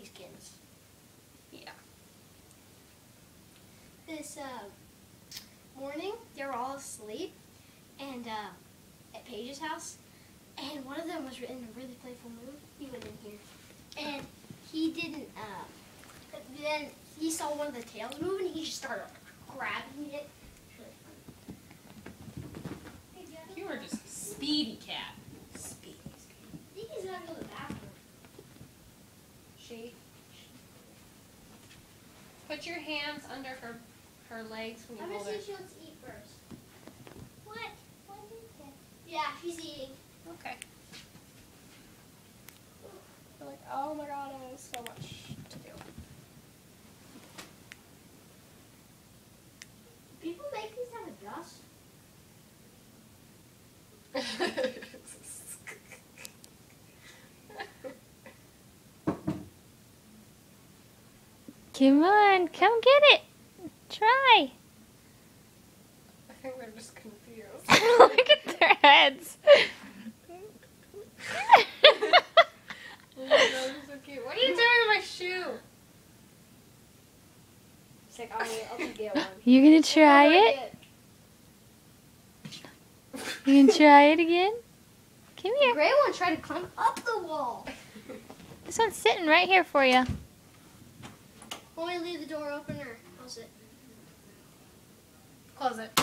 skins. Yeah. This morning, they were all asleep, and at Paige's house, and one of them was in a really playful mood. He went in here, and he didn't. Then he saw one of the tails move, and he just started grabbing it. You were just a speedy cat. Speedy. I think he's gonna go to the bathroom. She. Put your hands under her legs when you I'm hold gonna her. see if she wants to eat first. What? What is it? Yeah, she's eating. Okay. You're like, oh my god, I have so much to do. People make these out of dust. Come on, come get it. Try. I think they're just confused. Look at their heads. Oh my god, you're so cute. What are you doing with my shoe? She's like, I'll get one. You gonna try it? You gonna try it again? Come The here. gray one tried to climb up the wall. This one's sitting right here for you. Want me to leave the door open or how's it? Close it.